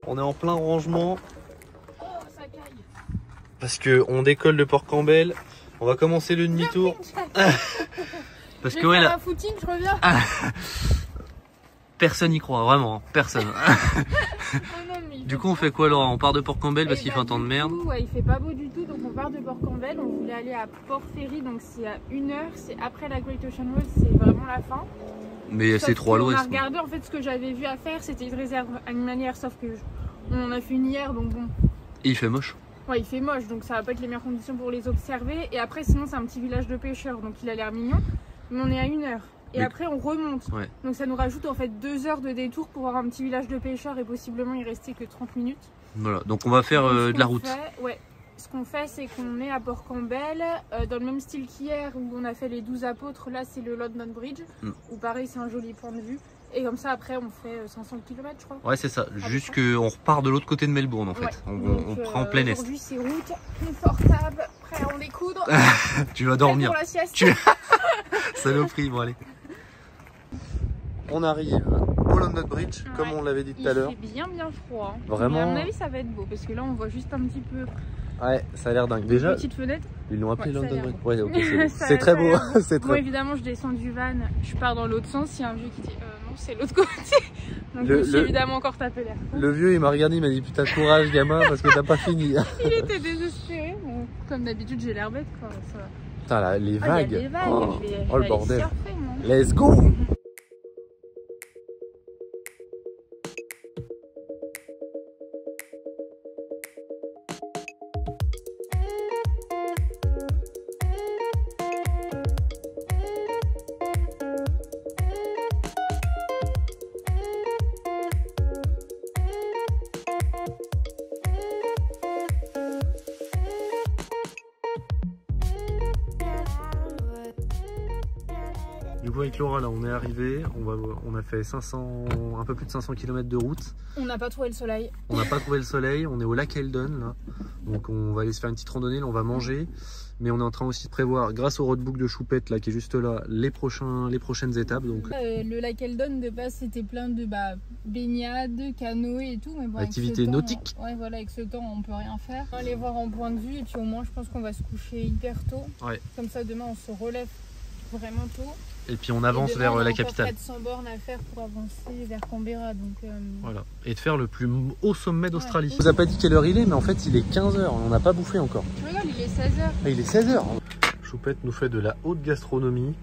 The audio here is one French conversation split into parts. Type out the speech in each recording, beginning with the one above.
On est en plein rangement. Parce que on décolle de Port-Campbell. On va commencer le demi-tour. Parce que ouais là. Un footing, je reviens. Personne n'y croit, vraiment, personne. Du coup, on fait quoi, Laura? On part de Port-Campbell parce qu'il fait un temps de merde. Ouais, il fait pas beau du tout, donc on part de Port-Campbell. On voulait aller à Port-Ferry, donc c'est à 1 heure. C'est après la Great Ocean Road, c'est vraiment la fin. Mais c'est trop à l'ouest. On a regardé, en fait, ce que j'avais vu à faire, c'était une réserve animalière, sauf que on en a fait une hier, donc bon. Et il fait moche. Ouais, il fait moche, donc ça va pas être les meilleures conditions pour les observer. Et après, sinon, c'est un petit village de pêcheurs, donc il a l'air mignon. Mais on est à 1 heure. Et mais... après, on remonte. Ouais. Donc ça nous rajoute en fait 2 heures de détour pour avoir un petit village de pêcheurs et possiblement il restait que 30 minutes. Voilà, donc on va faire de la route. Ouais. Ce qu'on fait, c'est qu'on est à Port-Campbell, dans le même style qu'hier où on a fait les 12 apôtres. Là, c'est le London Bridge, où pareil, c'est un joli point de vue. Et comme ça, après, on fait 500 km, je crois. Ouais, c'est ça. Juste qu'on repart de l'autre côté de Melbourne, en fait. Ouais. On prend en plein est. Aujourd'hui, c'est route, confortable, prêt à en découdre. Tu vas dormir. Pour la sieste. Saloperie, bon allez. On arrive au London Bridge, comme on l'avait dit tout à l'heure. Il fait bien froid. Vraiment. Mais à mon avis, ça va être beau, parce que là, on voit juste un petit peu... Ouais, ça a l'air dingue. Déjà, une petite fenêtre. Ils l'ont appelé London Bridge. Ouais, ok, c'est très beau. C'est très... Moi, évidemment, je descends du van, je pars dans l'autre sens. Il y a un vieux qui dit non, c'est l'autre côté. Donc, je me suis évidemment encore tapé l'air. Le vieux, il m'a regardé, il m'a dit putain, courage, gamin, parce que t'as pas fini. Il était désespéré. Bon, comme d'habitude, j'ai l'air bête, quoi. Ça... Putain, là, les vagues. Y a des vagues. Oh le bordel. Surfer, let's go. Du coup avec Laura là on est arrivé, on a fait 500, un peu plus de 500 km de route. On n'a pas trouvé le soleil. On n'a pas trouvé le soleil, on est au lac Eldon là. Donc on va aller se faire une petite randonnée, là on va manger. Mais on est en train aussi de prévoir, grâce au roadbook de Choupette là qui est juste là, les prochaines étapes. Donc... le lac Eldon de base c'était plein de baignades, canoë et tout. Mais bon, activité nautique. Ouais voilà, avec ce temps on peut rien faire. On va aller voir en point de vue et puis au moins je pense qu'on va se coucher hyper tôt. Ouais. Comme ça demain on se relève vraiment tôt. Et puis on avance vers la capitale. Il y a 400 bornes à faire pour avancer vers Canberra. Donc, voilà. Et de faire le plus haut sommet d'Australie. Ouais. On vous a pas dit quelle heure il est, mais en fait il est 15 h. On n'a pas bouffé encore. Tu rigoles, il est 16 h. Ah, il est 16 h. Choupette nous fait de la haute gastronomie.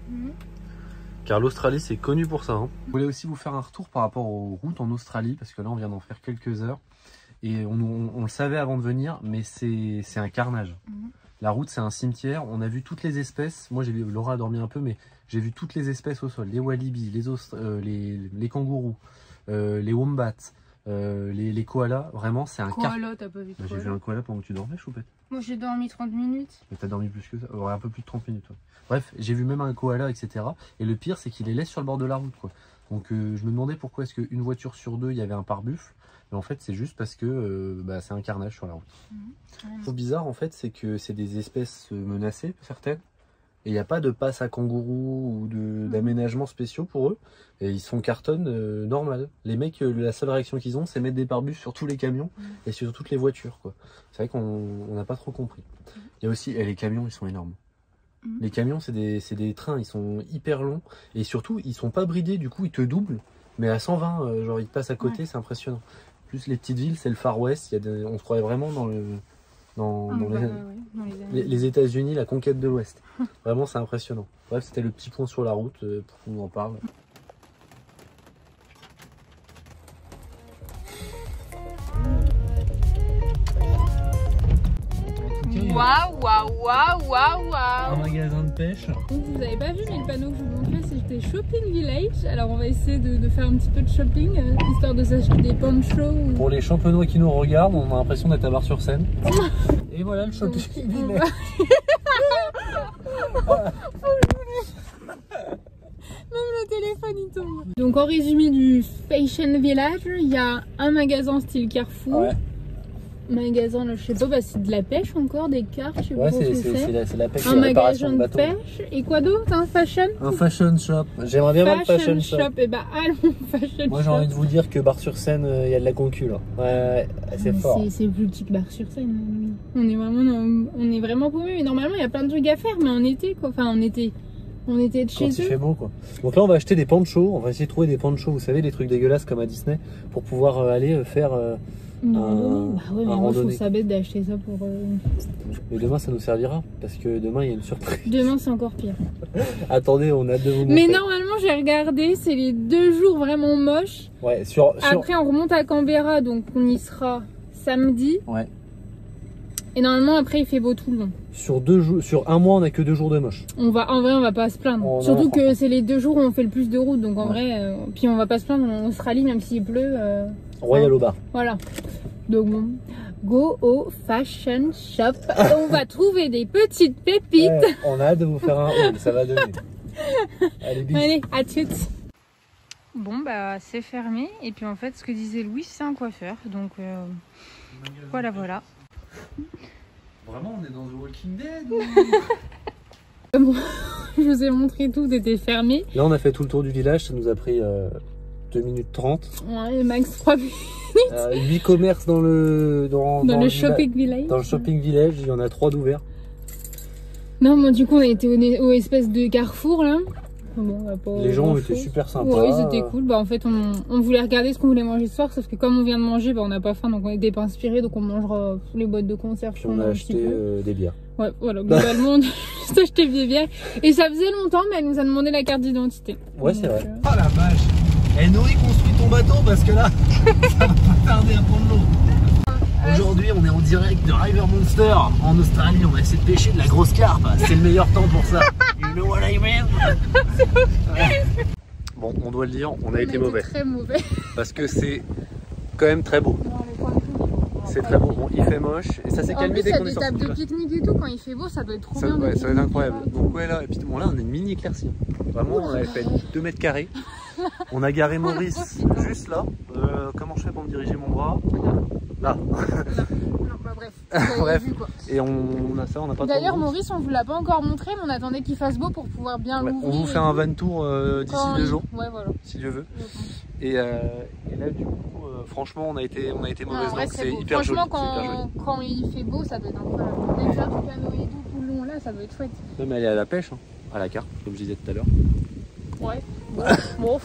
Car l'Australie c'est connu pour ça. Je voulais aussi vous faire un retour par rapport aux routes en Australie. Parce que là on vient d'en faire quelques heures. Et on le savait avant de venir, mais c'est un carnage. La route c'est un cimetière. On a vu toutes les espèces. Moi j'ai vu, Laura a dormi un peu, mais... J'ai vu toutes les espèces au sol, les walibi, les kangourous, les wombats, les koalas. Vraiment, c'est un koala, t'as pas vu J'ai vu un koala pendant que tu dormais, Choupette. Moi, j'ai dormi 30 minutes. Mais t'as dormi plus que ça, un peu plus de 30 minutes. Ouais. Bref, j'ai vu même un koala, etc. Et le pire, c'est qu'il les laisse sur le bord de la route, quoi. Donc, je me demandais pourquoi est-ce qu'une voiture sur deux, il y avait un pare-buffle. Mais en fait, c'est juste parce que c'est un carnage sur la route. Ce qui est bizarre, en fait, c'est que c'est des espèces menacées, certaines. Et il n'y a pas de passe à kangourou ou d'aménagements spéciaux pour eux. Et ils sont cartonnes normales. Les mecs, la seule réaction qu'ils ont, c'est mettre des pare-buffs sur tous les camions et sur toutes les voitures. C'est vrai qu'on n'a pas trop compris. Il y a aussi les camions, ils sont énormes. Les camions, c'est des trains, ils sont hyper longs. Et surtout, ils sont pas bridés, du coup, ils te doublent. Mais à 120, genre ils te passent à côté, c'est impressionnant. Plus les petites villes, c'est le Far West. On se croirait vraiment dans les États-Unis, la conquête de l'Ouest. Vraiment, c'est impressionnant. Bref, c'était le petit point sur la route pour qu'on en parle. Waouh, waouh, waouh, waouh, waouh! Un magasin de pêche. Donc, vous n'avez pas vu, mais le panneau que je vous montrais, c'était Shopping Village. Alors, on va essayer de faire un petit peu de shopping, histoire de s'acheter des ponchos. Pour les champenois qui nous regardent, on a l'impression d'être à Bar-sur-Seine. Et voilà le Shopping Village. Même le téléphone il tombe. Donc en résumé du Fashion Village, il y a un magasin style Carrefour, magasin, là, je sais pas, bah, c'est de la pêche encore, des cartes, je sais pas ce que c'est la pêche. Un magasin de pêche. Et quoi d'autre? Un fashion? Un fashion shop. J'aimerais bien voir le fashion shop. Et bah, allons, fashion shop. Moi, j'ai envie de vous dire que Bar-sur-Seine, il y a de la concu là. Ouais, c'est fort. C'est plus petit que Bar-sur-Seine. On est vraiment paumés. Mais normalement, il y a plein de trucs à faire, mais en été, quoi. Enfin, en été. On était de chez eux. Quand il fait beau, quoi. Donc là, on va acheter des ponchos. On va essayer de trouver des ponchos, vous savez, les trucs dégueulasses comme à Disney, pour pouvoir aller faire une randonnée. Bah ouais, mais moi, je trouve ça bête d'acheter ça pour. Mais demain, ça nous servira, parce que demain, il y a une surprise. Demain, c'est encore pire. Attendez, on a de vous montrer. Mais normalement, j'ai regardé, c'est les 2 jours vraiment moches. Ouais, Après, on remonte à Canberra, donc on y sera samedi. Ouais. Et normalement, après, il fait beau tout le long. Sur 2 jours, sur un mois, on a que 2 jours de moche. En vrai, on va pas se plaindre. Surtout que c'est les 2 jours où on fait le plus de route, donc en vrai, puis on va pas se plaindre en Australie, même s'il pleut. Royal au bar. Voilà. Donc bon, go au fashion shop. On va trouver des petites pépites. Ouais, on a hâte de vous faire un haul, ça va donner. Allez, bis. Allez, à toutes. Bon, bah c'est fermé. Et puis en fait, ce que disait Louis, c'est un coiffeur. Donc voilà. Vraiment, on est dans The Walking Dead Bon, je vous ai montré tout, c'était fermé. Là, on a fait tout le tour du village, ça nous a pris 2 minutes 30. Ouais, max 3 minutes. 8 commerces dans le shopping village. Dans le shopping village, il y en a 3 d'ouverts. Non, moi du coup, on a été au espèce de carrefour là. Bon, les gens étaient super sympas. Ouais, ils étaient cool. Bah, en fait, on voulait regarder ce qu'on voulait manger ce soir, sauf que comme on vient de manger, bah, on n'a pas faim, donc on n'était pas inspiré, donc on mangera les boîtes de conserve. Puis on a acheté des bières. Ouais, voilà, globalement, on a juste acheté des bières. Et ça faisait longtemps, mais elle nous a demandé la carte d'identité. Ouais, c'est vrai. Oh la vache! Nourri, construit ton bateau parce que là, ça va pas tarder à prendre l'eau. Aujourd'hui, on est en direct de River Monster en Australie. On va essayer de pêcher de la grosse carpe. C'est le meilleur temps pour ça. You know what I mean? Bon, on doit le dire, on a été mauvais. Très mauvais. Parce que c'est quand même très beau. C'est très beau. Bon, il fait moche et ça s'est calmé dès qu'on est sorti. En plus, il y a des tables de pique-nique et tout. Quand il fait beau, ça doit être trop bien. Ouais, ça va être incroyable. Donc ouais, là, et puis bon, là, on a une mini éclaircie. Vraiment, on avait fait 2 mètres carrés. On a garé Maurice juste là. Comment je fais pour me diriger mon bras? Là. Non, bah bref. Bref. Vu, quoi. Et on a ça, on n'a pas. D'ailleurs, Maurice, on vous l'a pas encore montré, mais on attendait qu'il fasse beau pour pouvoir bien l'ouvrir. On vous fait un van tour d'ici 2 jours. Ouais, voilà. Si Dieu veut. Et là, du coup, franchement, on a été mauvais. C'est hyper joli. Franchement, quand il fait beau, ça doit être incroyable. Dès faire du canoë et tout le long là, ça doit être chouette. Même aller à la pêche, hein, à la carte, comme je disais tout à l'heure. Ouais. Bon.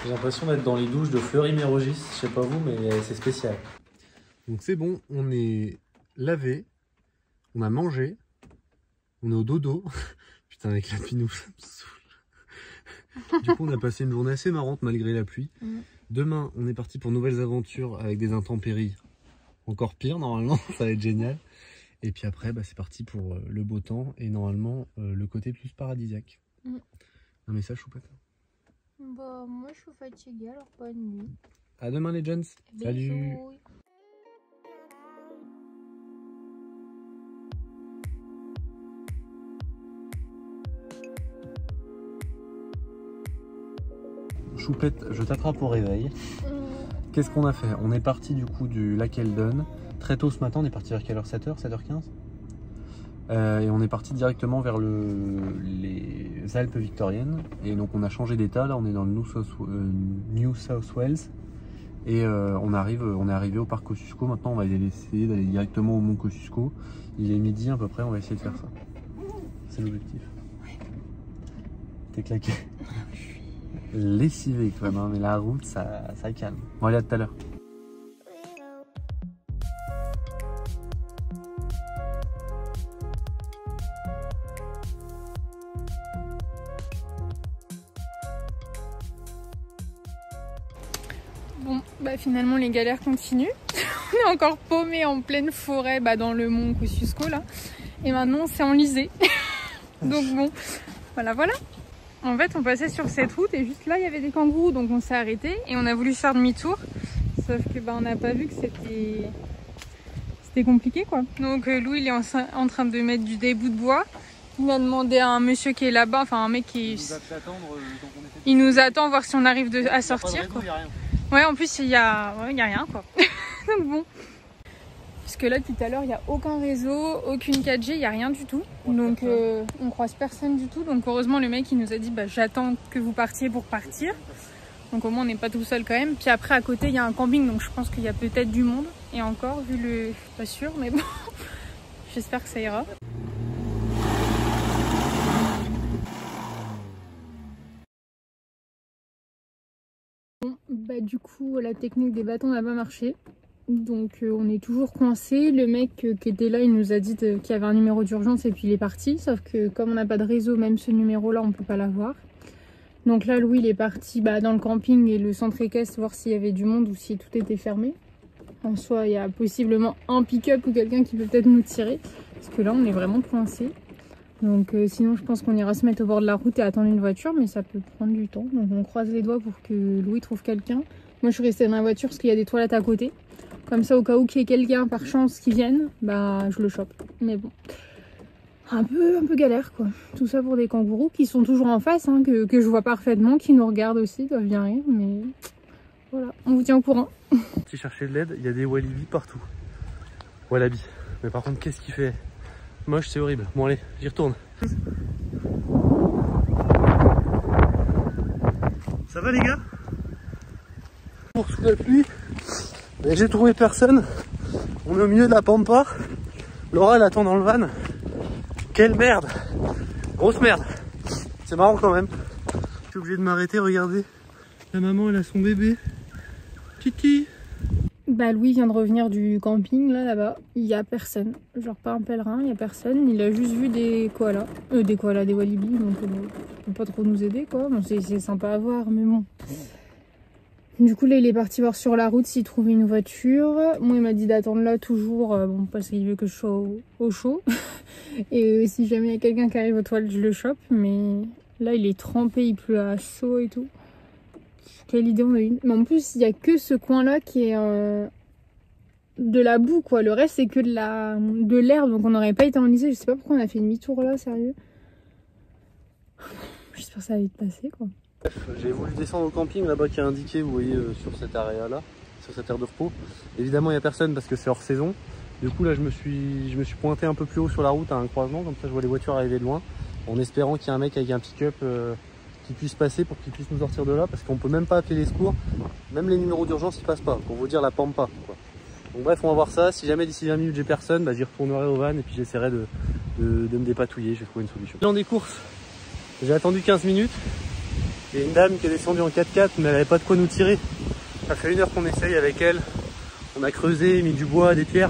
J'ai l'impression d'être dans les douches de Fleury-Mérogis, je sais pas vous, mais c'est spécial. Donc c'est bon, on est lavé, on a mangé, on est au dodo. Putain, avec la pinou, ça me saoule. Du coup, on a passé une journée assez marrante malgré la pluie. Demain, on est parti pour nouvelles aventures avec des intempéries encore pires normalement, ça va être génial. Et puis après, bah, c'est parti pour le beau temps et normalement le côté plus paradisiaque. Un message Choupette? Bah, moi je suis fatiguée, alors bonne nuit. À demain les Jones. Salut. Choupette, je t'attrape au réveil. Qu'est-ce qu'on a fait? On est parti du coup du lac Eldon. Très tôt ce matin, on est parti vers quelle heure? 7h, 7h15 et on est parti directement vers les Alpes victoriennes. Et donc on a changé d'état, là on est dans le New South Wales. Et on est arrivé au parc Kosciuszko. Maintenant on va essayer d'aller directement au mont Kosciuszko. Il est midi à peu près, on va essayer de faire ça. C'est l'objectif. T'es claqué. Lessivé quand même, hein, mais la route ça calme. Bon allez, à tout à l'heure. Bon, bah finalement les galères continuent. On est encore paumé en pleine forêt, bah, dans le mont Kosciuszko là. Et maintenant c'est enlisé. Donc bon, voilà. En fait on passait sur cette route et juste là il y avait des kangourous, donc on s'est arrêté et on a voulu faire demi-tour. Sauf que bah, on n'a pas vu que c'était c'était compliqué quoi. Donc Louis il est en train de mettre des bouts de bois. Il a demandé à un monsieur qui est là-bas, enfin un mec qui... Il nous attend voir si on arrive à sortir quoi. Ouais, en plus il y a rien quoi. Donc bon. Parce que là tout à l'heure il n'y a aucun réseau, aucune 4G, il n'y a rien du tout. Donc on croise personne du tout. Donc heureusement le mec il nous a dit bah, j'attends que vous partiez pour partir. Donc au moins on n'est pas tout seul quand même. Puis après à côté il y a un camping donc je pense qu'il y a peut-être du monde. Et encore vu le... Je suis pas sûre mais bon. J'espère que ça ira. Bon bah du coup la technique des bâtons n'a pas marché. Donc on est toujours coincé. Le mec qui était là il nous a dit qu'il y avait un numéro d'urgence et puis il est parti. Sauf que comme on n'a pas de réseau, même ce numéro là on peut pas l'avoir. Donc là Louis il est parti dans le camping et le centre équestre voir s'il y avait du monde ou si tout était fermé. En soi il y a possiblement un pick-up ou quelqu'un qui peut peut-être nous tirer. Parce que là on est vraiment coincé. Donc sinon je pense qu'on ira se mettre au bord de la route et attendre une voiture. Mais ça peut prendre du temps. Donc on croise les doigts pour que Louis trouve quelqu'un. Moi je suis restée dans la voiture parce qu'il y a des toilettes à côté. Comme ça au cas où qu'il y ait quelqu'un par chance qui vienne, bah je le chope. Mais bon, un peu galère quoi. Tout ça pour des kangourous qui sont toujours en face, hein, que je vois parfaitement, qui nous regardent aussi, doivent bien rire. Mais voilà, on vous tient au courant. Si cherchez de l'aide, il y a des wallabies partout. Wallaby. Mais par contre qu'est-ce qu'il fait? Moche, c'est horrible. Bon allez, j'y retourne. Ça va les gars? Pour sous la pluie. J'ai trouvé personne. On est au milieu de la pampa. Laura elle attend dans le van. Quelle merde. Grosse merde. C'est marrant quand même. Je suis obligé de m'arrêter, regardez. La maman elle a son bébé. Titi. Bah Louis vient de revenir du camping là-bas. Il y a personne. Genre pas un pèlerin, il y a personne. Il a juste vu des koalas. Des wallabys. Donc ça peut pas trop nous aider quoi. Bon, c'est sympa à voir mais bon. Du coup là il est parti voir sur la route s'il trouvait une voiture. Moi il m'a dit d'attendre là toujours, bon, parce qu'il veut que je sois au chaud. Et si jamais il y a quelqu'un qui arrive aux toilettes je le chope. Mais là il est trempé, il pleut à chaud et tout. Quelle idée on a eu. Mais en plus il n'y a que ce coin là qui est de la boue quoi. Le reste c'est que de l'herbe donc on n'aurait pas été enlisé. Je sais pas pourquoi on a fait demi-tour là, sérieux. J'espère que ça va vite passer quoi. Bref, j'ai voulu descendre au camping là-bas qui est indiqué, vous voyez, sur cette area là, sur cette aire de repos. Évidemment il n'y a personne parce que c'est hors saison. Du coup là je me suis pointé un peu plus haut sur la route à un croisement, comme ça je vois les voitures arriver de loin, en espérant qu'il y ait un mec avec un pick-up qui puisse passer pour qu'il puisse nous sortir de là, parce qu'on peut même pas appeler les secours, même les numéros d'urgence ils passent pas, pour vous dire la pampa quoi. Donc bref on va voir ça, si jamais d'ici 20 minutes j'ai personne, bah, j'y retournerai au van et puis j'essaierai de me dépatouiller, je vais trouver une solution. Dans des courses, j'ai attendu 15 minutes. Il y a une dame qui est descendue en 4x4 mais elle n'avait pas de quoi nous tirer. Ça fait 1 heure qu'on essaye avec elle. On a creusé, mis du bois, des pierres.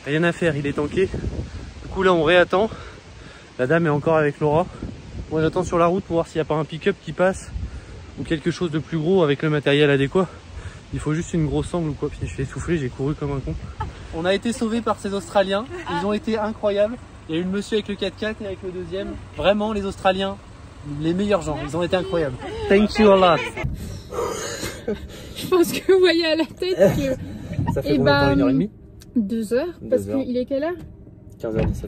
Rien à faire, il est tanké. Du coup là on réattend. La dame est encore avec Laura. Moi j'attends sur la route pour voir s'il n'y a pas un pick-up qui passe. Ou quelque chose de plus gros avec le matériel adéquat. Il faut juste une grosse sangle ou quoi. Puis je suis essoufflé, j'ai couru comme un con. On a été sauvés par ces Australiens. Ils ont été incroyables. Il y a eu le monsieur avec le 4x4 et avec le deuxième. Vraiment les Australiens. Les meilleurs gens, ils ont été incroyables. Thank you a lot. Je pense que vous voyez à la tête que... Ça fait combien de temps, 1h30 2 heures, parce qu'il est quelle heure? 15h17.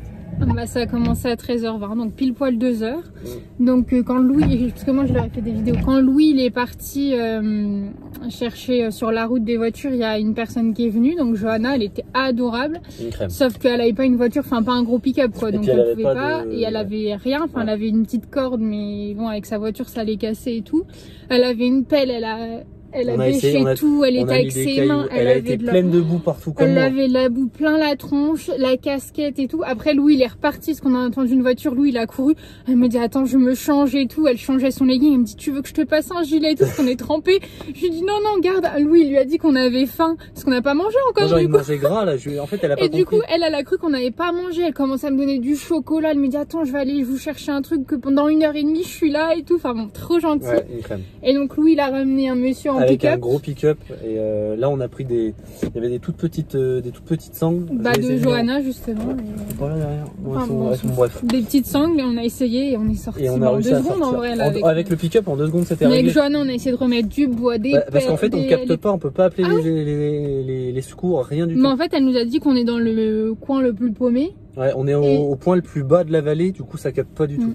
Bah, ça a commencé à 13h20, donc pile poil 2 heures. Donc quand Louis, parce que moi je leur ai fait des vidéos, quand Louis il est parti chercher sur la route des voitures, il y a une personne qui est venue, donc Johanna, elle était adorable. Une crème. Sauf qu'elle avait pas une voiture, enfin pas un gros pick-up quoi, donc elle pouvait pas, et elle avait rien, enfin elle avait une petite corde, mais bon avec sa voiture ça allait casser et tout. Elle avait une pelle, elle a bêché tout, elle était avec ses mains, elle a été pleine de boue partout comme moi. Elle avait la boue plein la tronche, la casquette et tout. Après Louis il est reparti parce qu'on a entendu une voiture, Louis il a couru. Elle me dit attends je me change et tout, elle changeait son legging, elle me dit tu veux que je te passe un gilet et tout parce qu'on est trempé. Je lui dis non garde, Louis il lui a dit qu'on avait faim parce qu'on n'a pas mangé encore. Genre il mangeait gras là, en fait elle a pas compris. Et du coup elle a cru qu'on n'avait pas mangé, elle commence à me donner du chocolat, elle me dit attends je vais aller vous chercher un truc que pendant 1h30 je suis là et tout. Enfin bon trop gentil. Ouais, une crème. Et donc Louis il a ramené un monsieur en avec un gros pick-up. Et là, on a pris il y avait des toutes petites sangles. Bah, de Johanna, justement. Voilà, derrière. Bref. Des petites sangles, et on a essayé et on est sorti en 2 secondes en vrai. Là, avec le pick-up, en 2 secondes, c'était réglé. Avec Johanna, on a essayé de remettre du bois, des parce qu'en fait, on capte pas, on peut pas appeler les secours, rien du tout. Mais en fait, elle nous a dit qu'on est dans le coin le plus paumé. Ouais, on est au point le plus bas de la vallée, du coup, ça capte pas du tout.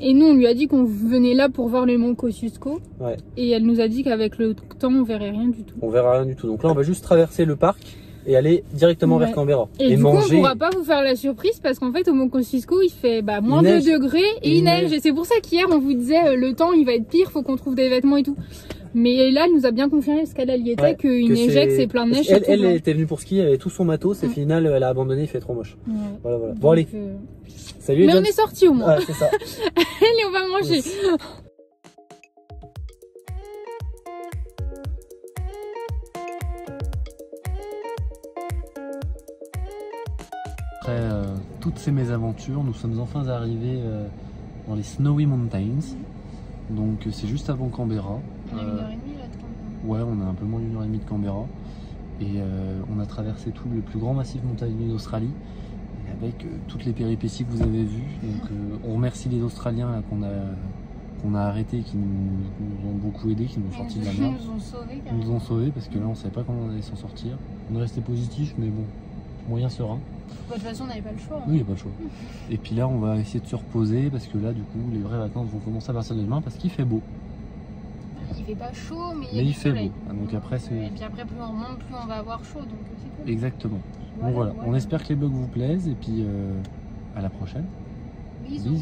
Et nous, on lui a dit qu'on venait là pour voir le mont Kosciuszko. Ouais. Et elle nous a dit qu'avec le temps, on verrait rien du tout. On verra rien du tout. Donc là, on va juste traverser le parc et aller directement vers Canberra. Et du manger. coup, on pourra pas vous faire la surprise parce qu'en fait, au mont Kosciuszko, il fait moins 2 degrés et il neige. Et c'est pour ça qu'hier, on vous disait, le temps, il va être pire, faut qu'on trouve des vêtements et tout. Mais là, elle nous a bien confirmé, parce qu'elle y était, qu'il neigeait, que c'est plein de neige. Elle était venue pour skier, elle avait tout son matos, et au final, elle a abandonné, il fait trop moche. Ouais. Voilà. Bon, donc, allez. Salut. Mais on est sortis au moins. Ah, c'est ça. Allez, on va manger. Yes. Après toutes ces mésaventures, nous sommes enfin arrivés dans les Snowy Mountains. Donc c'est juste avant Canberra. On a 1h30 là de Canberra. Ouais, on a un peu moins d'1h30 de Canberra. Et on a traversé tout le plus grand massif montagneux d'Australie. Avec toutes les péripéties que vous avez vues. Donc on remercie les Australiens qu'on a arrêtés, qui nous ont beaucoup aidés, qui nous ont sortis de la merde. Ils nous ont sauvés parce que là on savait pas comment on allait s'en sortir. On est resté positif, mais bon, moyen serein. De toute façon, on n'avait pas le choix. Hein. Oui, il n'y a pas le choix. Et puis là, on va essayer de se reposer parce que là, du coup, les vraies vacances vont commencer à partir de demain parce qu'il fait beau. Il fait pas chaud, mais il fait beau. Ah, donc après, et puis après, plus on remonte, plus on va avoir chaud. Donc c'est cool. Exactement. Voilà, donc voilà. On espère que les blogs vous plaisent et puis à la prochaine. Bisous.